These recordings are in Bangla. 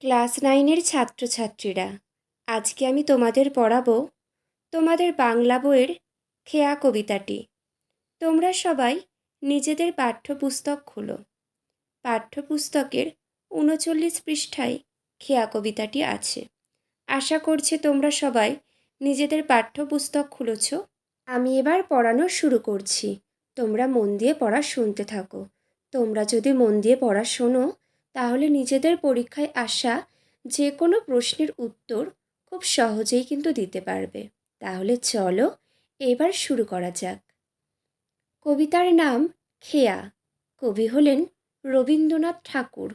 ক্লাস 9-এর ছাত্রছাত্রীরা, আজকে আমি তোমাদের পড়াবো তোমাদের বাংলা বইয়ের খেয়া কবিতাটি। তোমরা সবাই নিজেদের পাঠ্যপুস্তক খোলো। পাঠ্যপুস্তকের 39 পৃষ্ঠায় খেয়া কবিতাটি আছে। আশা করছি তোমরা সবাই নিজেদের পাঠ্যপুস্তক খুলেছ। আমি এবার পড়ানো শুরু করছি। তোমরা মন দিয়ে পড়া শুনতে থাকো। তোমরা যদি মন দিয়ে পড়া শোনো তাহলে নিজেদের পরীক্ষায় আসা যে কোনো প্রশ্নের উত্তর খুব সহজেই কিন্তু দিতে পারবে। তাহলে চলো এবার শুরু করা যাক। কবিতার নাম খেয়া। কবি হলেন রবীন্দ্রনাথ ঠাকুর।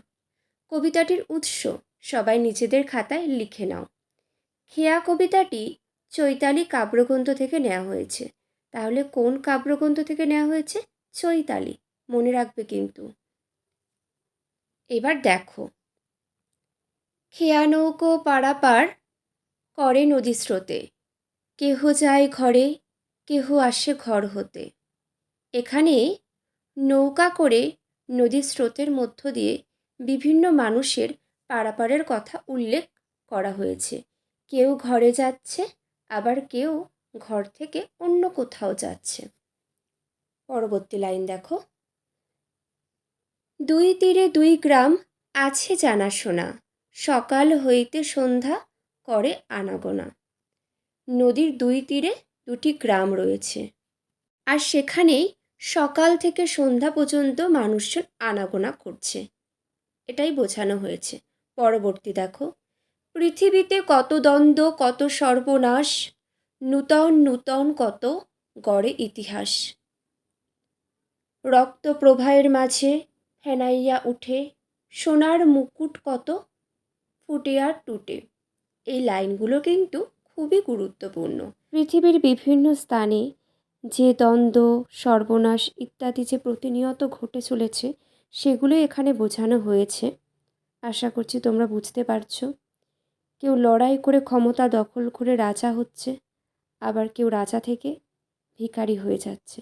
কবিতাটির উৎস সবাই নিজেদের খাতায় লিখে নাও। খেয়া কবিতাটি চৈতালি কাব্যগ্রন্থ থেকে নেওয়া হয়েছে। তাহলে কোন কাব্যগ্রন্থ থেকে নেওয়া হয়েছে? চৈতালি। মনে রাখবে কিন্তু। এবার দেখো, খেয়া নৌকো পারাপার করে নদী স্রোতে, কেহ যায় ঘরে, কেহ আসে ঘর হতে। এখানে নৌকা করে নদীর স্রোতের মধ্য দিয়ে বিভিন্ন মানুষের পারাপারের কথা উল্লেখ করা হয়েছে। কেউ ঘরে যাচ্ছে, আবার কেউ ঘর থেকে অন্য কোথাও যাচ্ছে। পরবর্তী লাইন দেখো, দুই তীরে দুই গ্রাম আছে জানাশোনা, সকাল হইতে সন্ধ্যা করে আনাগোনা। নদীর দুই তীরে দুটি গ্রাম রয়েছে, আর সেখানেই সকাল থেকে সন্ধ্যা পর্যন্ত মানুষজন আনাগোনা করছে, এটাই বোঝানো হয়েছে। পরবর্তী দেখো, পৃথিবীতে কত দ্বন্দ্ব কত সর্বনাশ, নূতন নূতন কত গড়ে ইতিহাস। রক্ত প্রবাহের মাঝে ফেনাইয়া উঠে, সোনার মুকুট কত ফুটে আর টুটে। এই লাইনগুলো কিন্তু খুবই গুরুত্বপূর্ণ। পৃথিবীর বিভিন্ন স্থানে যে দ্বন্দ্ব সর্বনাশ ইত্যাদি যে প্রতিনিয়ত ঘটে চলেছে সেগুলো এখানে বোঝানো হয়েছে। আশা করছি তোমরা বুঝতে পারছো। কেউ লড়াই করে ক্ষমতা দখল করে রাজা হচ্ছে, আবার কেউ রাজা থেকে ভিখারি হয়ে যাচ্ছে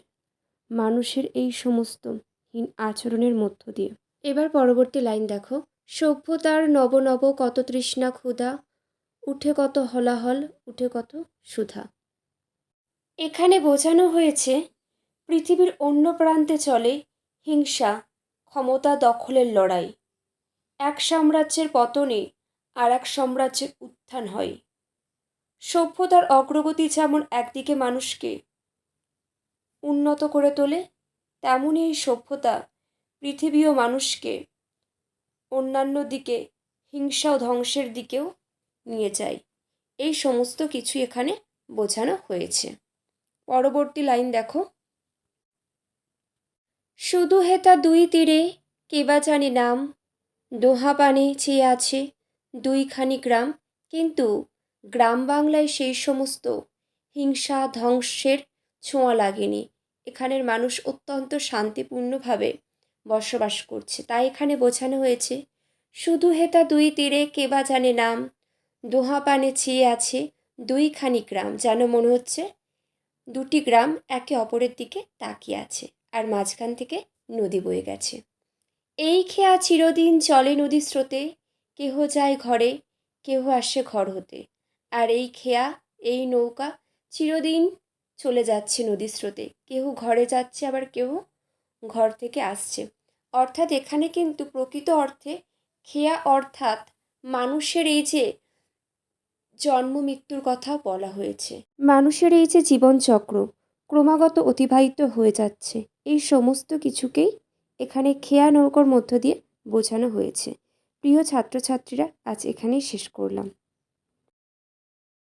মানুষের এই সমস্ত হীন আচরণের মধ্য দিয়ে। এবার পরবর্তী লাইন দেখো, সভ্যতার নব নব কত তৃষ্ণা ক্ষুধা, উঠে কত হলাহল উঠে কত সুধা। এখানে বোঝানো হয়েছে পৃথিবীর অন্য প্রান্তে চলে হিংসা ক্ষমতা দখলের লড়াই। এক সাম্রাজ্যের পতনে আর এক সাম্রাজ্যের উত্থান হয়। সভ্যতার অগ্রগতি যেমন একদিকে মানুষকে উন্নত করে তোলে, তেমনই এই সভ্যতা পৃথিবী ও মানুষকে অন্যান্য দিকে হিংসা ও ধ্বংসের দিকেও নিয়ে যায়। এই সমস্ত কিছু এখানে বোঝানো হয়েছে। পরবর্তী লাইন দেখো, শুধু হেতা দুই তীরে কেবা জানি নাম, দোহা পানে চেয়ে আছে দুইখানি গ্রাম। কিন্তু গ্রাম বাংলায় সেই সমস্ত হিংসা ধ্বংসের ছোঁয়া লাগেনি। এখানের মানুষ অত্যন্ত শান্তিপূর্ণভাবে বসবাস করছে। তাই এখানে বোঝানো হয়েছে শুধু হেতা দুই তীরে কেবা জানে নাম, দোহা পানে চেয়ে আছে দুইখানি গ্রাম। যেন মনে হচ্ছে দুটি গ্রাম একে অপরের দিকে তাকিয়ে আছে, আর মাঝখান থেকে নদী বয়ে গেছে। এই খেয়া চিরদিন চলে নদী স্রোতে, কেহ যায় ঘরে কেহ আসে ঘর হতে। আর এই খেয়া এই নৌকা চিরদিন চলে যাচ্ছে নদীর স্রোতে, কেউ ঘরে যাচ্ছে আবার কেউ ঘর থেকে আসছে। অর্থাৎ এখানে কিন্তু প্রকৃত অর্থে খেয়া অর্থাৎ মানুষের এই যে জন্ম মৃত্যুর কথা বলা হয়েছে। মানুষের এই যে জীবনচক্র ক্রমাগত অতিবাহিত হয়ে যাচ্ছে, এই সমস্ত কিছুকেই এখানে খেয়া নৌকার মধ্য দিয়ে বোঝানো হয়েছে। প্রিয় ছাত্রছাত্রীরা, আজ এখানেই শেষ করলাম।